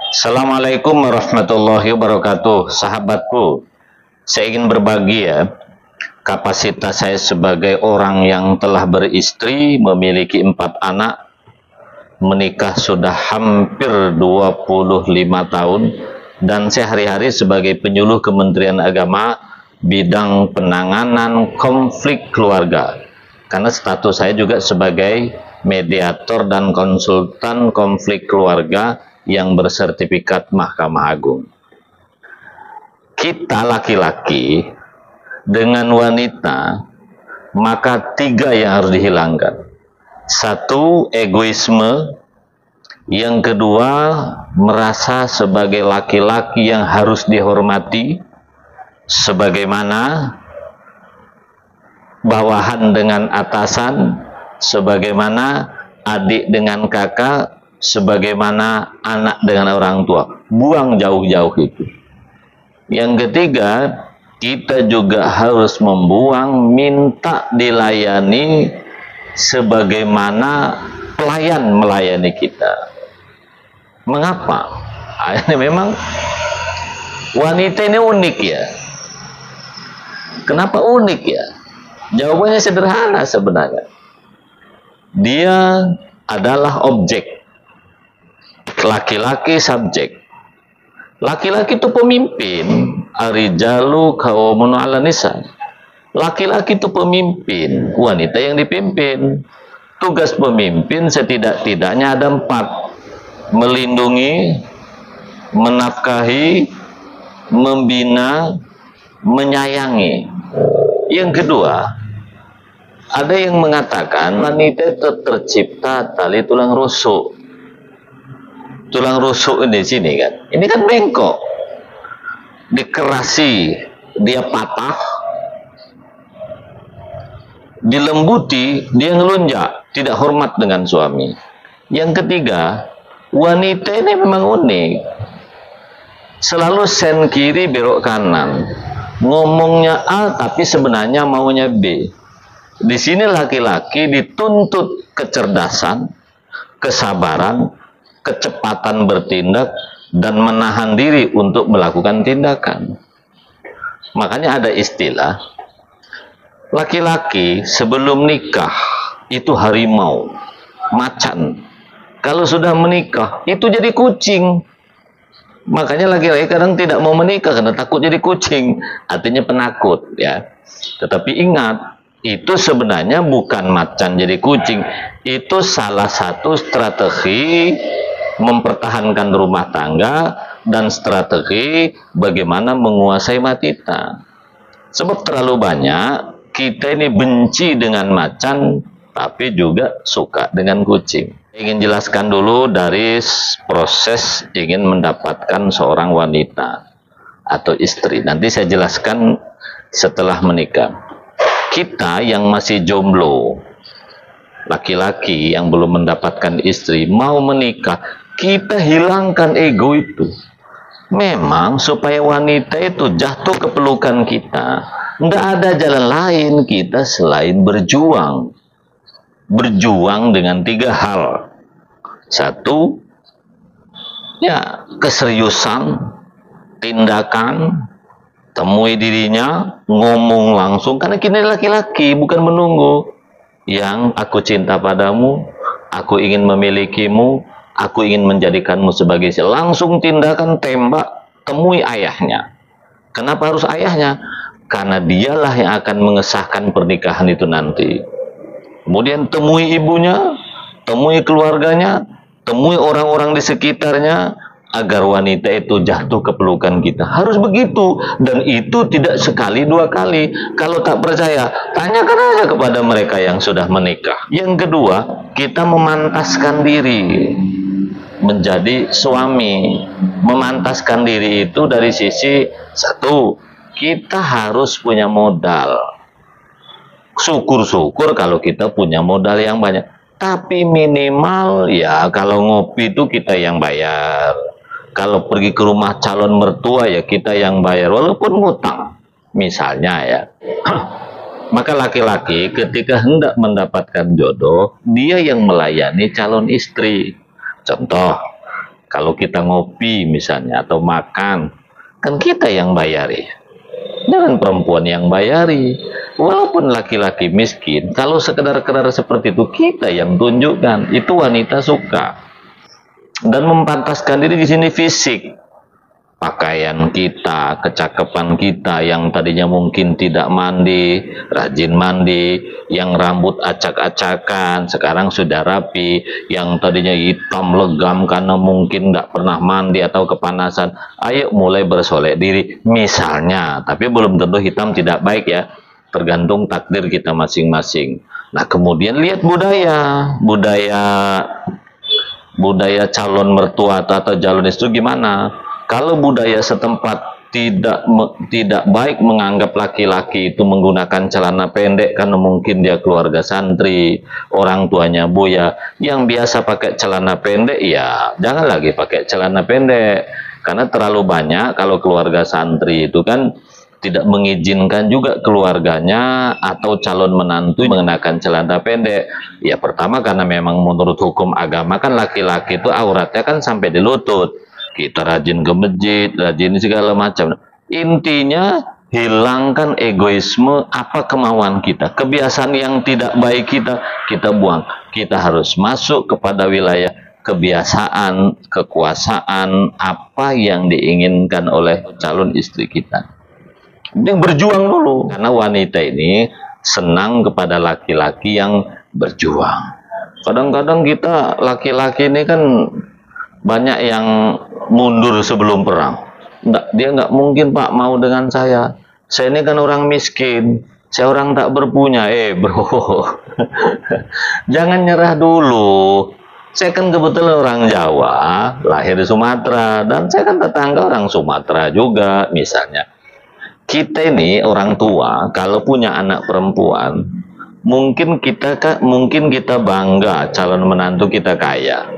Assalamualaikum warahmatullahi wabarakatuh. Sahabatku, saya ingin berbagi ya, kapasitas saya sebagai orang yang telah beristri, memiliki 4 anak, menikah sudah hampir 25 tahun, dan saya hari-hari sebagai penyuluh Kementerian Agama bidang penanganan konflik keluarga. Karena status saya juga sebagai mediator dan konsultan konflik keluarga yang bersertifikat Mahkamah Agung. Kita laki-laki dengan wanita, maka 3 yang harus dihilangkan. 1, egoisme. Yang kedua, merasa sebagai laki-laki yang harus dihormati, sebagaimana bawahan dengan atasan, sebagaimana adik dengan kakak, sebagaimana anak dengan orang tua. Buang jauh-jauh itu. Yang ketiga, kita juga harus membuang minta dilayani sebagaimana pelayan melayani kita. Mengapa? Ini memang wanita ini unik ya. Kenapa unik ya? Jawabannya sederhana sebenarnya. Dia adalah objek, laki-laki subjek. Laki-laki itu pemimpin. Ar-rijalu qawwamun 'alan nisa. Laki-laki itu pemimpin, wanita yang dipimpin. Tugas pemimpin setidak-tidaknya ada 4: melindungi, menafkahi, membina, menyayangi. Yang kedua, ada yang mengatakan wanita itu tercipta tali tulang rusuk. Tulang rusuk di sini kan, ini kan bengkok, dikerasi, dia patah, dilembuti, dia ngelunjak, tidak hormat dengan suami. Yang ketiga, wanita ini memang unik, selalu sen kiri belok kanan, ngomongnya A tapi sebenarnya maunya B. Di sini laki-laki dituntut kecerdasan, kesabaran, kecepatan bertindak, dan menahan diri untuk melakukan tindakan. Makanya ada istilah, laki-laki sebelum nikah itu harimau, macan. Kalau sudah menikah itu jadi kucing. Makanya laki-laki kadang tidak mau menikah karena takut jadi kucing, artinya penakut ya. Tetapi ingat, itu sebenarnya bukan macan jadi kucing, itu salah satu strategi mempertahankan rumah tangga dan strategi bagaimana menguasai wanita. Sebab terlalu banyak kita ini benci dengan macan tapi juga suka dengan kucing. Ingin jelaskan dulu dari proses ingin mendapatkan seorang wanita atau istri. Nanti saya jelaskan setelah menikah. Kita yang masih jomblo, laki-laki yang belum mendapatkan istri, mau menikah, kita hilangkan ego itu. Memang supaya wanita itu jatuh ke pelukan kita, nggak ada jalan lain kita selain berjuang. Berjuang dengan 3 hal. 1, ya keseriusan, tindakan, temui dirinya, ngomong langsung. Karena kita laki-laki, bukan menunggu. Yang aku cinta padamu, aku ingin memilikimu, aku ingin menjadikanmu sebagai istri. Langsung tindakan, tembak, temui ayahnya. Kenapa harus ayahnya? Karena dialah yang akan mengesahkan pernikahan itu nanti. Kemudian temui ibunya, temui keluarganya, temui orang-orang di sekitarnya, agar wanita itu jatuh ke pelukan kita. Harus begitu, dan itu tidak sekali 2 kali. Kalau tak percaya, tanyakan aja kepada mereka yang sudah menikah. Yang kedua, kita memantaskan diri menjadi suami. Memantaskan diri itu dari sisi 1, kita harus punya modal. Syukur-syukur kalau kita punya modal yang banyak. Tapi minimal ya kalau ngopi itu kita yang bayar. Kalau pergi ke rumah calon mertua ya kita yang bayar. Walaupun ngutang misalnya ya. Maka laki-laki ketika hendak mendapatkan jodoh, dia yang melayani calon istri. Contoh, Kalau kita ngopi misalnya atau makan, kan kita yang bayari. Jangan perempuan yang bayari. Walaupun laki-laki miskin, kalau sekedar-kedar seperti itu kita yang tunjukkan. Itu wanita suka. Dan mempantaskan diri di sini fisik. Pakaian kita, kecakapan kita yang tadinya mungkin tidak mandi, rajin mandi, yang rambut acak-acakan, sekarang sudah rapi, yang tadinya hitam legam karena mungkin nggak pernah mandi atau kepanasan, ayo mulai bersolek diri, misalnya, tapi belum tentu hitam tidak baik ya, tergantung takdir kita masing-masing. Nah kemudian lihat budaya calon mertua atau calon istri gimana. Kalau budaya setempat tidak baik menganggap laki-laki itu menggunakan celana pendek karena mungkin dia keluarga santri, orang tuanya buya, yang biasa pakai celana pendek ya jangan lagi pakai celana pendek, karena terlalu banyak kalau keluarga santri itu kan tidak mengizinkan juga keluarganya atau calon menantu mengenakan celana pendek. Ya pertama karena memang menurut hukum agama kan laki-laki itu auratnya kan sampai di lutut. Kita rajin ke masjid, rajin segala macam. Intinya hilangkan egoisme, apa kemauan kita, kebiasaan yang tidak baik kita buang. Kita harus masuk kepada wilayah kebiasaan, kekuasaan, apa yang diinginkan oleh calon istri kita. Yang berjuang dulu, karena wanita ini senang kepada laki-laki yang berjuang. Kadang-kadang kita laki-laki ini kan banyak yang mundur sebelum perang. Dia nggak mungkin Pak mau dengan saya. Saya ini kan orang miskin, saya orang tak berpunya. Bro, jangan nyerah dulu. Saya kan kebetulan orang Jawa, lahir di Sumatera, dan saya kan tetangga orang Sumatera juga. Misalnya, kita ini orang tua kalau punya anak perempuan, mungkin kita bangga calon menantu kita kaya.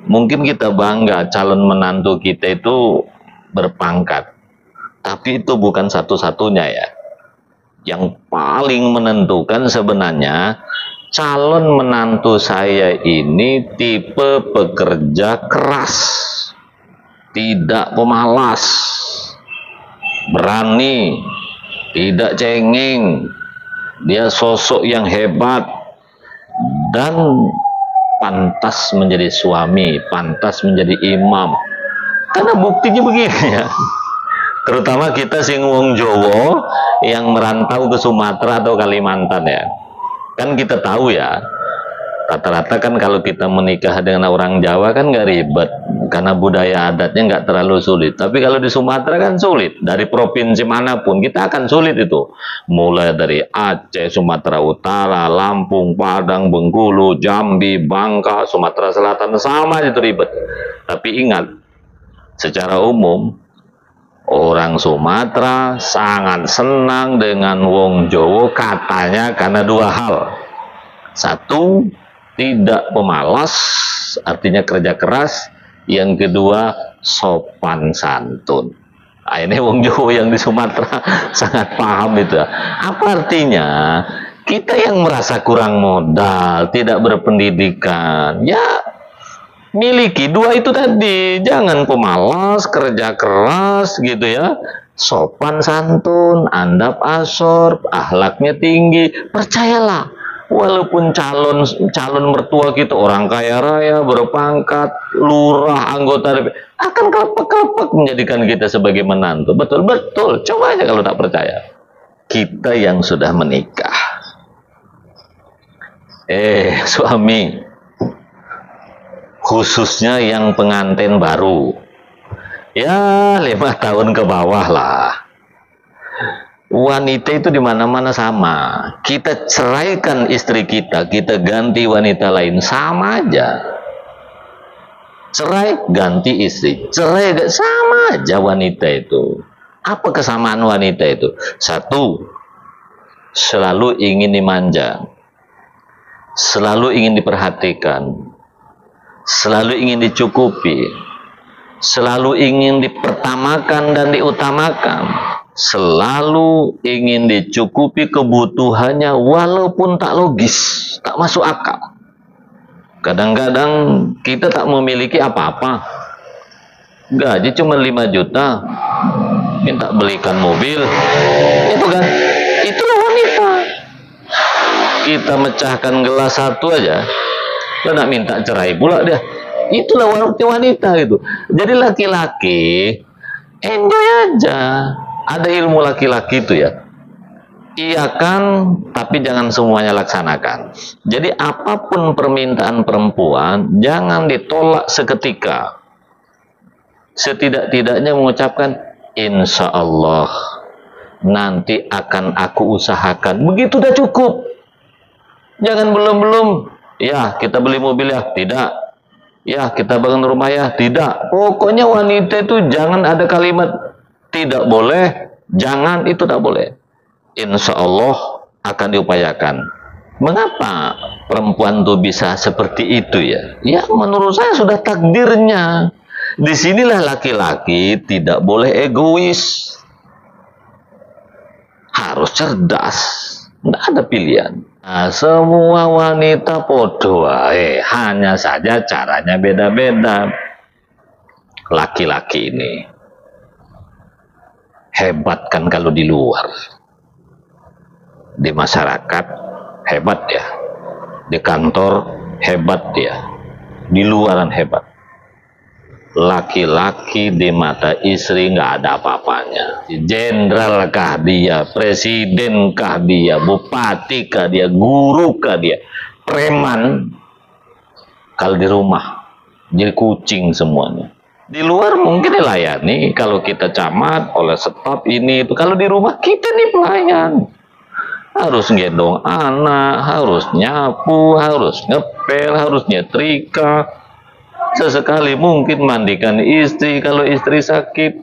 Mungkin kita bangga calon menantu kita itu berpangkat. Tapi itu bukan satu-satunya ya. Yang paling menentukan sebenarnya calon menantu saya ini tipe pekerja keras. Tidak pemalas. Berani. Tidak cengeng. Dia sosok yang hebat. Dan pantas menjadi suami, pantas menjadi imam. Karena buktinya begini ya. Terutama kita sing wong Jawa yang merantau ke Sumatera atau Kalimantan ya. Kan kita tahu ya, rata-rata kan kalau kita menikah dengan orang Jawa kan nggak ribet. Karena budaya adatnya nggak terlalu sulit. Tapi kalau di Sumatera kan sulit. Dari provinsi manapun kita akan sulit itu. Mulai dari Aceh, Sumatera Utara, Lampung, Padang, Bengkulu, Jambi, Bangka, Sumatera Selatan, sama itu ribet. Tapi ingat, secara umum orang Sumatera sangat senang dengan wong Jawa katanya karena dua hal. Satu, tidak pemalas, artinya kerja keras. Yang kedua, sopan santun. Nah, ini wong Jawa yang di Sumatera sangat paham itu. Apa artinya? Kita yang merasa kurang modal, tidak berpendidikan, ya miliki dua itu tadi. Jangan pemalas, kerja keras gitu ya. Sopan santun, andap asor, akhlaknya tinggi. Percayalah. Walaupun calon mertua kita orang kaya raya, berpangkat, lurah, anggota DPR, akan kelepek-kelepek menjadikan kita sebagai menantu. Betul-betul. Coba aja kalau tak percaya. Kita yang sudah menikah. Suami. Khususnya yang pengantin baru. Ya, 5 tahun ke bawah lah. Wanita itu di mana-mana sama. Kita ceraikan istri kita ganti wanita lain, sama aja. Cerai, ganti istri. Cerai, sama aja wanita itu. Apa kesamaan wanita itu? Satu, selalu ingin dimanja. Selalu ingin diperhatikan. Selalu ingin dicukupi. Selalu ingin dipertamakan dan diutamakan. Selalu ingin dicukupi kebutuhannya walaupun tak logis, tak masuk akal. Kadang-kadang kita tak memiliki apa-apa, gaji cuma 5 juta, minta belikan mobil, itu kan, itulah wanita. Kita mecahkan gelas satu aja, lo nak minta cerai pula dia. Itulah wanita gitu. Jadi laki-laki enjoy aja. Ada ilmu laki-laki itu ya. Iya kan, tapi jangan semuanya laksanakan. Jadi apapun permintaan perempuan, jangan ditolak seketika. Setidak-tidaknya mengucapkan, insya Allah nanti akan aku usahakan. Begitu udah cukup. Jangan belum-belum, ya kita beli mobil ya, tidak. Ya kita bangun rumah ya, tidak. Pokoknya wanita itu jangan ada kalimat tidak boleh, jangan, itu tak boleh. Insya Allah akan diupayakan. Mengapa perempuan tuh bisa seperti itu ya? Ya menurut saya sudah takdirnya. Disinilah laki-laki tidak boleh egois. Harus cerdas. Tidak ada pilihan. Nah, semua wanita podo, hanya saja caranya beda-beda. Laki-laki ini hebat kan kalau di luar. Di masyarakat hebat ya, di kantor hebat dia, di luaran hebat. Laki-laki di mata istri nggak ada apa-apanya. Jenderal kah dia, presiden kah dia, bupati kah dia, guru kah dia, preman. Kalau di rumah jadi kucing semuanya. Di luar mungkin dilayani, kalau kita camat oleh staf ini itu. Kalau di rumah kita nih pelayan. Harus gendong anak, harus nyapu, harus ngepel, harus nyetrika. Sesekali mungkin mandikan istri kalau istri sakit,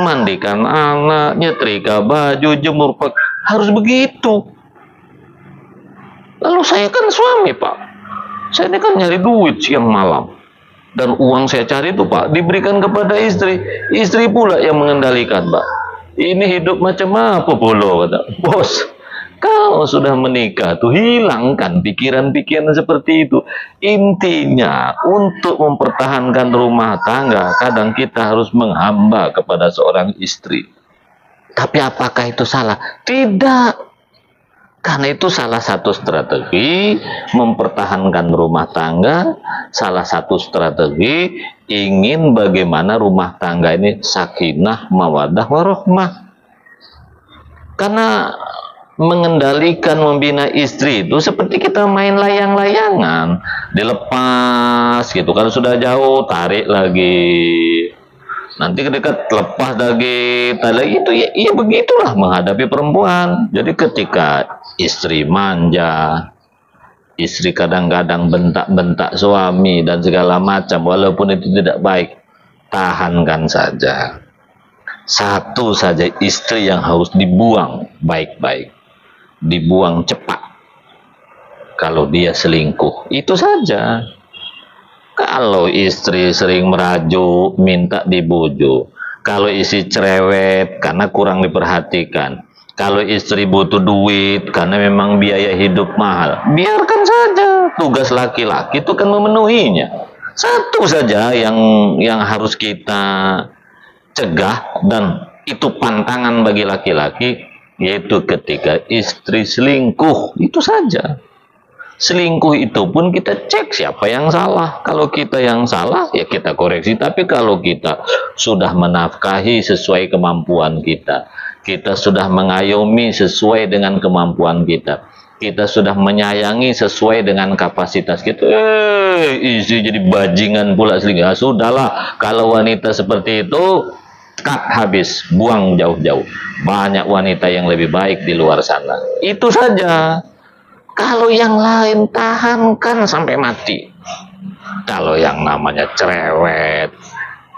mandikan anak, nyetrika baju, jemur pak, harus begitu. Lalu saya kan suami Pak, saya ini kan nyari duit siang malam, dan uang saya cari itu Pak diberikan kepada istri, istri pula yang mengendalikan Pak. Ini hidup macam apa pula kata bos. Kalau sudah menikah tuh hilangkan pikiran-pikiran seperti itu. Intinya untuk mempertahankan rumah tangga kadang kita harus menghamba kepada seorang istri. Tapi apakah itu salah? Tidak. Karena itu salah satu strategi mempertahankan rumah tangga. Salah satu strategi ingin bagaimana rumah tangga ini sakinah, mawaddah, warahmah. Karena mengendalikan, membina istri itu seperti kita main layang-layangan, dilepas gitu. Kalau sudah jauh tarik lagi, nanti dekat lepas lagi, tarik lagi. Itu ya, ya begitulah menghadapi perempuan. Jadi ketika istri manja, istri kadang-kadang bentak-bentak suami dan segala macam, walaupun itu tidak baik, tahankan saja. Satu saja istri yang harus dibuang baik-baik, dibuang cepat. Kalau dia selingkuh, itu saja. Kalau istri sering merajuk, minta dibujuk. Kalau istri cerewet karena kurang diperhatikan. Kalau istri butuh duit karena memang biaya hidup mahal, biarkan saja. Tugas laki-laki itu kan memenuhinya. Satu saja yang harus kita cegah, dan itu pantangan bagi laki-laki, yaitu ketika istri selingkuh. Itu saja. Selingkuh itu pun kita cek siapa yang salah. Kalau kita yang salah, ya kita koreksi. Tapi kalau kita sudah menafkahi sesuai kemampuan kita, kita sudah mengayomi sesuai dengan kemampuan kita, kita sudah menyayangi sesuai dengan kapasitas kita, istri jadi bajingan pula selingkuh. Sudahlah, kalau wanita seperti itu, cut habis, buang jauh-jauh. Banyak wanita yang lebih baik di luar sana. Itu saja. Kalau yang lain tahankan sampai mati. Kalau yang namanya cerewet,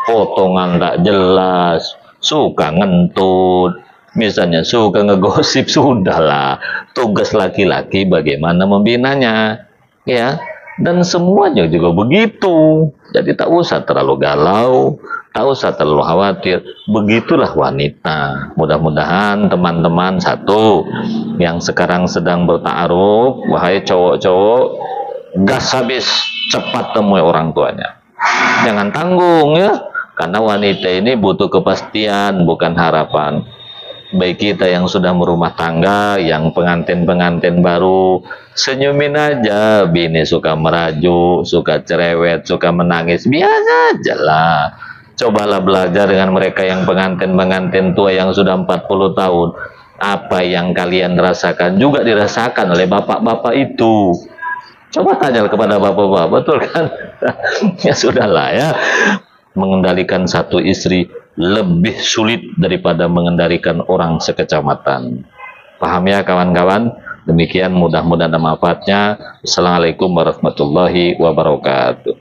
potongan tak jelas, suka ngentut, misalnya suka ngegosip, sudahlah. Tugas laki-laki bagaimana membinanya, ya. Dan semuanya juga begitu. Jadi tak usah terlalu galau, tak usah terlalu khawatir. Begitulah wanita. Mudah-mudahan teman-teman satu yang sekarang sedang bertaaruf, wahai cowok-cowok, gas habis, cepat temui orang tuanya. Jangan tanggung ya. Karena wanita ini butuh kepastian, bukan harapan. Baik kita yang sudah merumah tangga, yang pengantin-pengantin baru, senyumin aja. Bini suka merajuk, suka cerewet, suka menangis, biasa aja lah. Cobalah belajar dengan mereka yang pengantin-pengantin tua yang sudah 40 tahun. Apa yang kalian rasakan juga dirasakan oleh bapak-bapak itu. Coba tanya kepada bapak-bapak, betul kan? Ya sudahlah ya. Mengendalikan satu istri lebih sulit daripada mengendalikan orang sekecamatan. Paham ya kawan-kawan? Demikian, mudah-mudahan ada manfaatnya. Assalamualaikum warahmatullahi wabarakatuh.